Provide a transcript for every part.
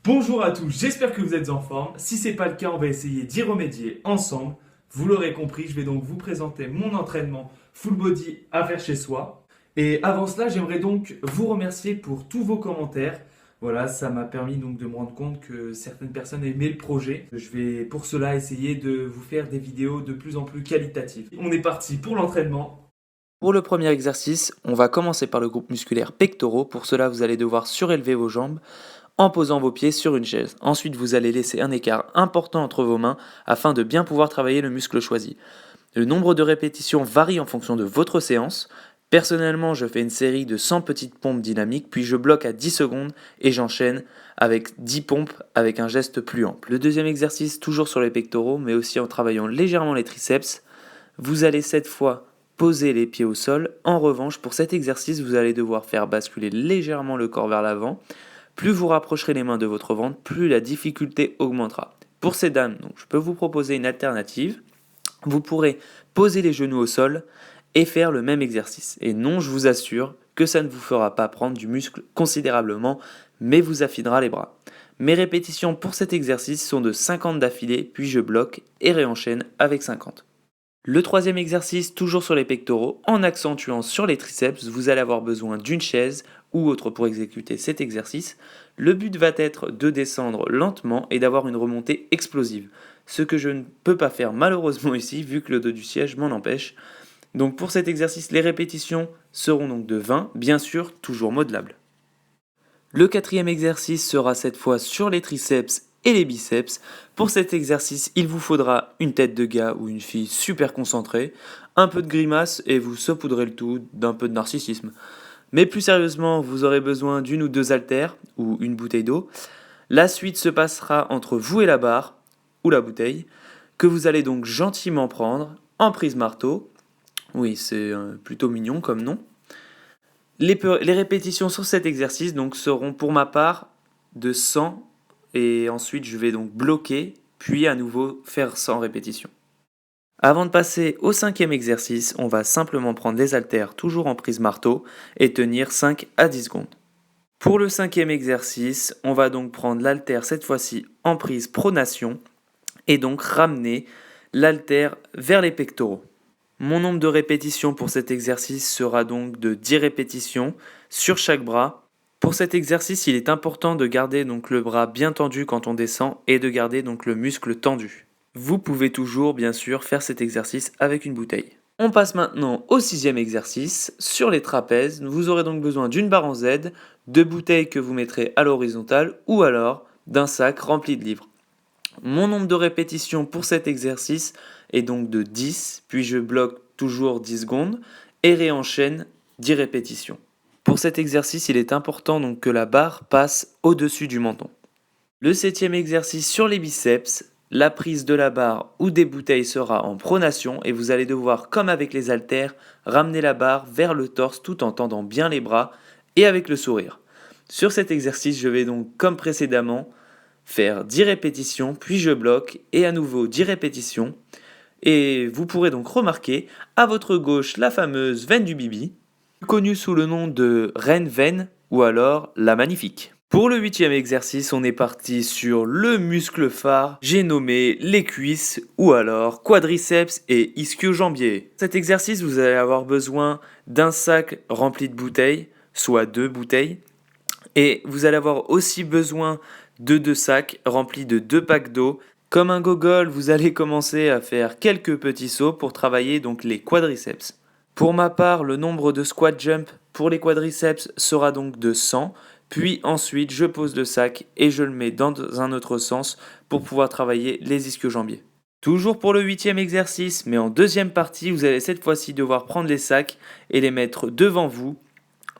Bonjour à tous, j'espère que vous êtes en forme. Si c'est pas le cas, on va essayer d'y remédier ensemble. Vous l'aurez compris, je vais donc vous présenter mon entraînement full body à faire chez soi. Et avant cela, j'aimerais donc vous remercier pour tous vos commentaires. Voilà, ça m'a permis donc de me rendre compte que certaines personnes aimaient le projet. Je vais pour cela essayer de vous faire des vidéos de plus en plus qualitatives. On est parti pour l'entraînement. Pour le premier exercice, on va commencer par le groupe musculaire pectoraux. Pour cela, vous allez devoir surélever vos jambes en posant vos pieds sur une chaise. Ensuite, vous allez laisser un écart important entre vos mains afin de bien pouvoir travailler le muscle choisi. Le nombre de répétitions varie en fonction de votre séance. Personnellement, je fais une série de 100 petites pompes dynamiques, puis je bloque à 10 secondes et j'enchaîne avec 10 pompes avec un geste plus ample. Le deuxième exercice, toujours sur les pectoraux, mais aussi en travaillant légèrement les triceps. Vous allez cette fois poser les pieds au sol. En revanche, pour cet exercice, vous allez devoir faire basculer légèrement le corps vers l'avant. Plus vous rapprocherez les mains de votre ventre, plus la difficulté augmentera. Pour ces dames, donc, je peux vous proposer une alternative. Vous pourrez poser les genoux au sol et faire le même exercice. Et non, je vous assure que ça ne vous fera pas prendre du muscle considérablement, mais vous affinera les bras. Mes répétitions pour cet exercice sont de 50 d'affilée, puis je bloque et réenchaîne avec 50. Le troisième exercice, toujours sur les pectoraux, en accentuant sur les triceps, vous allez avoir besoin d'une chaise ou autre pour exécuter cet exercice. Le but va être de descendre lentement et d'avoir une remontée explosive, ce que je ne peux pas faire malheureusement ici vu que le dos du siège m'en empêche. Donc pour cet exercice, les répétitions seront donc de 20, bien sûr toujours modelables. Le quatrième exercice sera cette fois sur les triceps et les biceps. Pour cet exercice, il vous faudra une tête de gars ou une fille super concentrée, un peu de grimace et vous saupoudrez le tout d'un peu de narcissisme. Mais plus sérieusement, vous aurez besoin d'une ou deux haltères ou une bouteille d'eau. La suite se passera entre vous et la barre ou la bouteille, que vous allez donc gentiment prendre en prise marteau. Oui, c'est plutôt mignon comme nom. Les répétitions sur cet exercice donc seront pour ma part de 100 et ensuite je vais donc bloquer puis à nouveau faire 100 répétitions. Avant de passer au cinquième exercice, on va simplement prendre les haltères toujours en prise marteau et tenir 5 à 10 secondes. Pour le cinquième exercice, on va donc prendre l'haltère cette fois-ci en prise pronation et donc ramener l'haltère vers les pectoraux. Mon nombre de répétitions pour cet exercice sera donc de 10 répétitions sur chaque bras. Pour cet exercice, il est important de garder donc le bras bien tendu quand on descend et de garder donc le muscle tendu. Vous pouvez toujours bien sûr faire cet exercice avec une bouteille. On passe maintenant au sixième exercice. Sur les trapèzes, vous aurez donc besoin d'une barre en Z, de bouteilles que vous mettrez à l'horizontale ou alors d'un sac rempli de livres. Mon nombre de répétitions pour cet exercice est donc de 10, puis je bloque toujours 10 secondes et réenchaîne 10 répétitions. Pour cet exercice, il est important donc que la barre passe au-dessus du menton. Le septième exercice sur les biceps, la prise de la barre ou des bouteilles sera en pronation et vous allez devoir, comme avec les haltères, ramener la barre vers le torse tout en tendant bien les bras et avec le sourire. Sur cet exercice, je vais donc, comme précédemment, faire 10 répétitions, puis je bloque et à nouveau 10 répétitions. Et vous pourrez donc remarquer à votre gauche la fameuse veine du bibi, connue sous le nom de reine veine ou alors la magnifique. Pour le huitième exercice, on est parti sur le muscle phare, j'ai nommé les cuisses ou alors quadriceps et ischio-jambier. Cet exercice, vous allez avoir besoin d'un sac rempli de bouteilles, soit 2 bouteilles, et vous allez avoir aussi besoin de 2 sacs remplis de 2 packs d'eau. Comme un gogol, vous allez commencer à faire quelques petits sauts pour travailler donc les quadriceps. Pour ma part, le nombre de squat jump pour les quadriceps sera donc de 100, puis ensuite je pose le sac et je le mets dans un autre sens pour pouvoir travailler les ischio-jambiers. Toujours pour le huitième exercice, mais en deuxième partie, vous allez cette fois-ci devoir prendre les sacs et les mettre devant vous,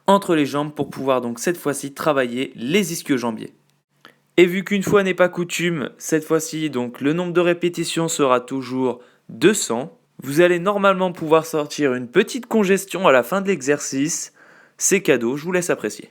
entre les jambes, pour pouvoir donc cette fois-ci travailler les ischio-jambiers. Et vu qu'une fois n'est pas coutume, cette fois-ci donc le nombre de répétitions sera toujours 200. Vous allez normalement pouvoir sortir une petite congestion à la fin de l'exercice. C'est cadeau, je vous laisse apprécier.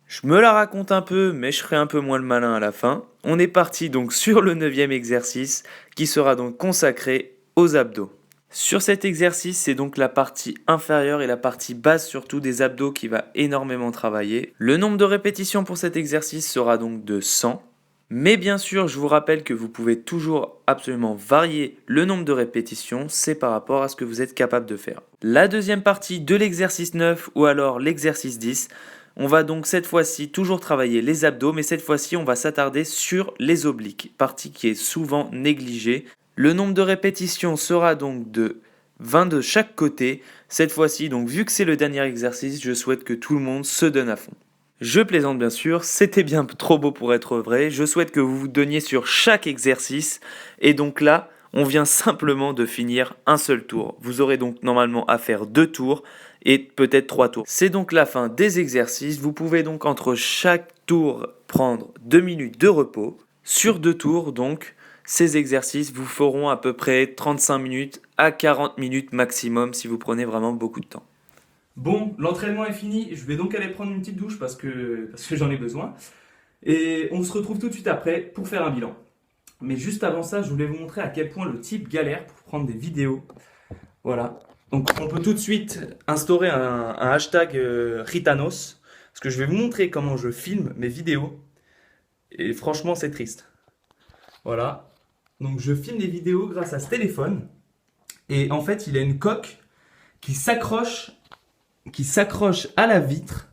Je me la raconte un peu, mais je ferai un peu moins le malin à la fin. On est parti donc sur le neuvième exercice qui sera donc consacré aux abdos. Sur cet exercice, c'est donc la partie inférieure et la partie basse surtout des abdos qui va énormément travailler. Le nombre de répétitions pour cet exercice sera donc de 100. Mais bien sûr, je vous rappelle que vous pouvez toujours absolument varier le nombre de répétitions, c'est par rapport à ce que vous êtes capable de faire. La deuxième partie de l'exercice 9 ou alors l'exercice 10, on va donc cette fois-ci toujours travailler les abdos, mais cette fois-ci on va s'attarder sur les obliques, partie qui est souvent négligée. Le nombre de répétitions sera donc de 20 de chaque côté. Cette fois-ci, donc vu que c'est le dernier exercice, je souhaite que tout le monde se donne à fond. Je plaisante bien sûr, c'était bien trop beau pour être vrai. Je souhaite que vous vous donniez sur chaque exercice. Et donc là, on vient simplement de finir un seul tour. Vous aurez donc normalement à faire 2 tours et peut-être 3 tours. C'est donc la fin des exercices. Vous pouvez donc entre chaque tour prendre 2 minutes de repos. Sur 2 tours donc, ces exercices vous feront à peu près 35 minutes à 40 minutes maximum si vous prenez vraiment beaucoup de temps. Bon, l'entraînement est fini, je vais donc aller prendre une petite douche parce que j'en ai besoin. Et on se retrouve tout de suite après pour faire un bilan. Mais juste avant ça, je voulais vous montrer à quel point le type galère pour prendre des vidéos. Voilà. Donc on peut tout de suite instaurer un hashtag Ritanos, parce que je vais vous montrer comment je filme mes vidéos. Et franchement, c'est triste. Voilà. Donc je filme des vidéos grâce à ce téléphone. Et en fait, il a une coque qui s'accroche à la vitre.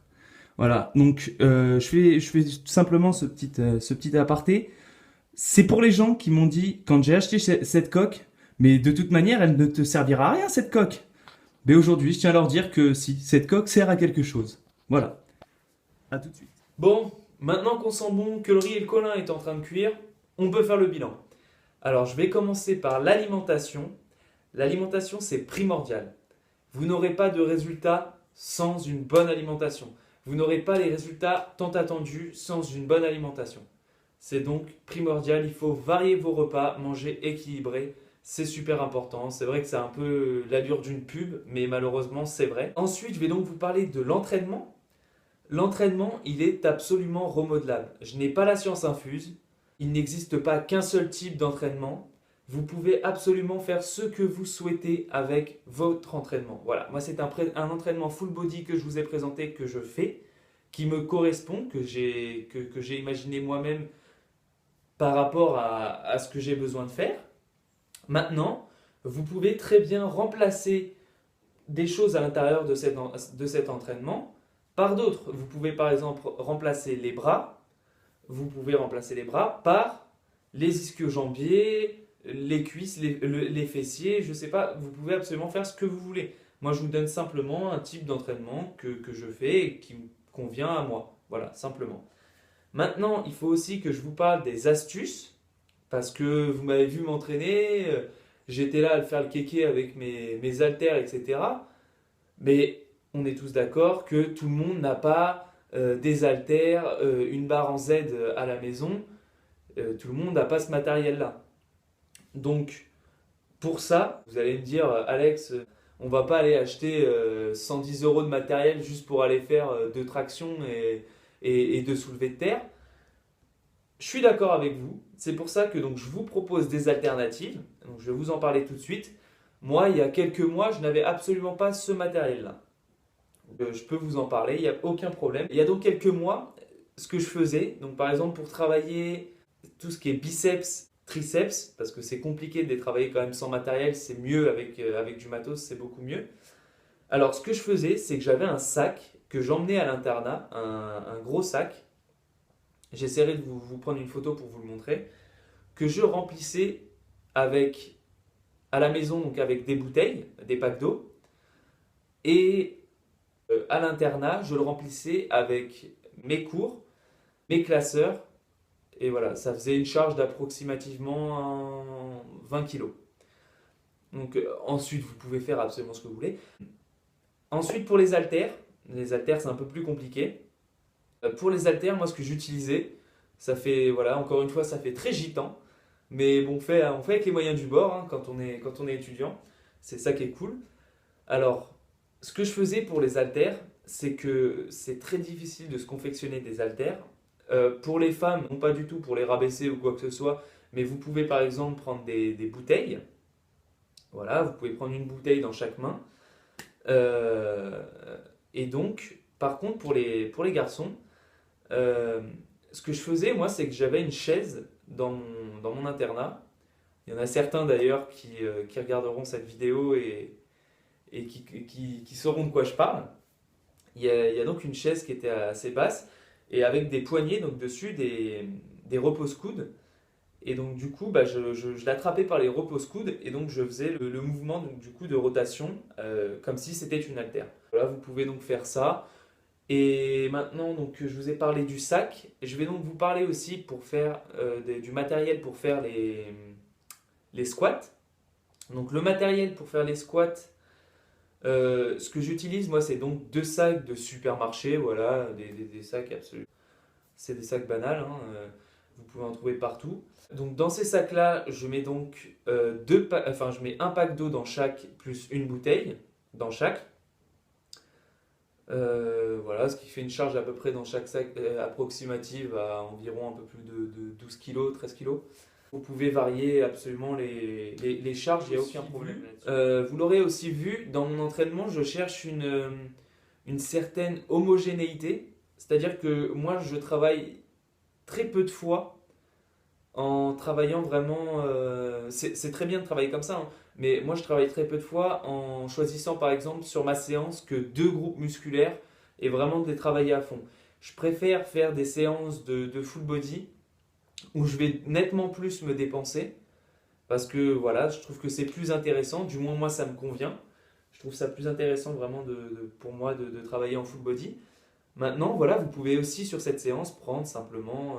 Voilà, donc je fais simplement ce petit aparté. C'est pour les gens qui m'ont dit, quand j'ai acheté cette coque, mais de toute manière, elle ne te servira à rien, cette coque. Mais aujourd'hui, je tiens à leur dire que si, cette coque sert à quelque chose. Voilà. À tout de suite. Bon, maintenant qu'on sent bon, que le riz et le colin est en train de cuire, on peut faire le bilan. Alors, je vais commencer par l'alimentation. L'alimentation, c'est primordial. Vous n'aurez pas de résultats sans une bonne alimentation. Vous n'aurez pas les résultats tant attendus sans une bonne alimentation. C'est donc primordial, il faut varier vos repas, manger équilibré, c'est super important. C'est vrai que c'est un peu l'allure d'une pub, mais malheureusement c'est vrai. Ensuite, je vais donc vous parler de l'entraînement. L'entraînement, il est absolument remodelable. Je n'ai pas la science infuse, il n'existe pas qu'un seul type d'entraînement. Vous pouvez absolument faire ce que vous souhaitez avec votre entraînement. Voilà, moi c'est un entraînement full body que je vous ai présenté, que je fais, qui me correspond, que j'ai imaginé moi-même par rapport à ce que j'ai besoin de faire. Maintenant, vous pouvez très bien remplacer des choses à l'intérieur de cet entraînement par d'autres. Vous pouvez par exemple remplacer les bras, vous pouvez remplacer les bras par les ischio-jambiers, les cuisses, les fessiers, je ne sais pas, vous pouvez absolument faire ce que vous voulez. Moi, je vous donne simplement un type d'entraînement que je fais et qui me convient à moi. Voilà, simplement. Maintenant, il faut aussi que je vous parle des astuces, parce que vous m'avez vu m'entraîner, j'étais là à faire le kéké avec mes haltères, etc. Mais on est tous d'accord que tout le monde n'a pas des haltères, une barre en Z à la maison. Tout le monde n'a pas ce matériel-là. Donc, pour ça, vous allez me dire, Alex, on va pas aller acheter 110 € de matériel juste pour aller faire de traction et de soulevé de terre. Je suis d'accord avec vous. C'est pour ça que donc, je vous propose des alternatives. Donc, je vais vous en parler tout de suite. Moi, il y a quelques mois, je n'avais absolument pas ce matériel-là. Je peux vous en parler, il n'y a aucun problème. Il y a donc quelques mois, ce que je faisais, donc par exemple pour travailler tout ce qui est biceps, triceps, parce que c'est compliqué de les travailler quand même sans matériel, c'est mieux avec du matos, c'est beaucoup mieux. Alors ce que je faisais, c'est que j'avais un sac que j'emmenais à l'internat, un gros sac. J'essaierai de vous prendre une photo pour vous le montrer, que je remplissais à la maison, donc avec des bouteilles, des packs d'eau, et à l'internat, je le remplissais avec mes cours, mes classeurs, et voilà, ça faisait une charge d'approximativement 20 kg. Donc ensuite, vous pouvez faire absolument ce que vous voulez. Ensuite, pour les haltères c'est un peu plus compliqué. Pour les haltères, moi ce que j'utilisais, ça fait, voilà, encore une fois, ça fait très gitan, mais bon, on fait avec les moyens du bord hein, quand on est étudiant, c'est ça qui est cool. Alors, ce que je faisais pour les haltères, c'est que c'est très difficile de se confectionner des haltères. Pour les femmes, non pas du tout pour les rabaisser ou quoi que ce soit, mais vous pouvez par exemple prendre des bouteilles. Voilà, vous pouvez prendre une bouteille dans chaque main. Euh, et donc, par contre, pour les garçons, euh, ce que je faisais, moi, c'est que j'avais une chaise dans mon internat. Il y en a certains d'ailleurs qui regarderont cette vidéo et qui sauront de quoi je parle. Il y a donc une chaise qui était assez basse et avec des poignées donc dessus, des repose-coudes. Et donc du coup, bah, je l'attrapais par les repose-coudes et donc je faisais le mouvement donc, du coup de rotation comme si c'était une haltère. Voilà, vous pouvez donc faire ça. Et maintenant, donc, je vous ai parlé du sac. Je vais donc vous parler aussi pour faire du matériel pour faire les squats. Donc le matériel pour faire les squats, ce que j'utilise moi, c'est donc deux sacs de supermarché, voilà, des sacs absolument. C'est des sacs banals, hein, vous pouvez en trouver partout. Donc dans ces sacs-là, je mets donc je mets un pack d'eau dans chaque, plus une bouteille dans chaque. Voilà, ce qui fait une charge à peu près dans chaque sac approximative à environ un peu plus de 12 kg, 13 kg. Vous pouvez varier absolument les charges, il n'y a aucun problème là-dessus. Vous l'aurez aussi vu, dans mon entraînement, je cherche une certaine homogénéité. C'est-à-dire que moi, je travaille très peu de fois en travaillant vraiment. C'est très bien de travailler comme ça, hein, mais moi, je travaille très peu de fois en choisissant, par exemple, sur ma séance, que deux groupes musculaires et vraiment de les travailler à fond. Je préfère faire des séances de full body où je vais nettement plus me dépenser parce que voilà, je trouve que c'est plus intéressant, du moins moi ça me convient. Je trouve ça plus intéressant vraiment pour moi de travailler en full body. Maintenant, voilà, vous pouvez aussi sur cette séance prendre simplement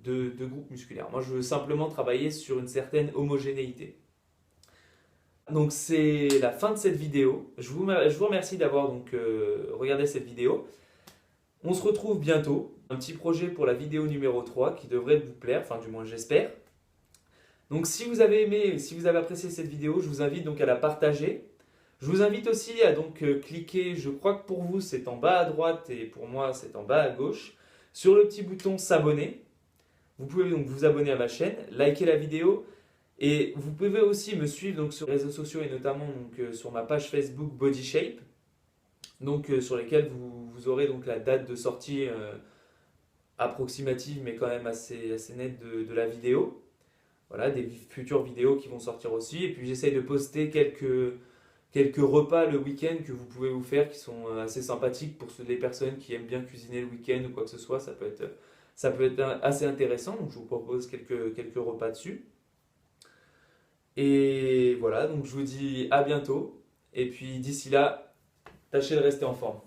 deux groupes musculaires. Moi, je veux simplement travailler sur une certaine homogénéité. Donc, c'est la fin de cette vidéo. Je vous remercie d'avoir donc regardé cette vidéo. On se retrouve bientôt. Un petit projet pour la vidéo numéro 3 qui devrait vous plaire, enfin du moins j'espère. Donc si vous avez aimé, si vous avez apprécié cette vidéo, je vous invite donc à la partager. Je vous invite aussi à donc cliquer, je crois que pour vous c'est en bas à droite et pour moi c'est en bas à gauche, sur le petit bouton s'abonner. Vous pouvez donc vous abonner à ma chaîne, liker la vidéo et vous pouvez aussi me suivre donc sur les réseaux sociaux et notamment donc, sur ma page Facebook Body Shape, donc sur lesquels vous aurez donc la date de sortie approximative mais quand même assez nette de la vidéo. Voilà, des futures vidéos qui vont sortir aussi. Et puis j'essaye de poster quelques repas le week-end que vous pouvez vous faire qui sont assez sympathiques pour les personnes qui aiment bien cuisiner le week-end ou quoi que ce soit. Ça peut être assez intéressant. Donc je vous propose quelques repas dessus. Et voilà, donc je vous dis à bientôt. Et puis d'ici là, tâchez de rester en forme.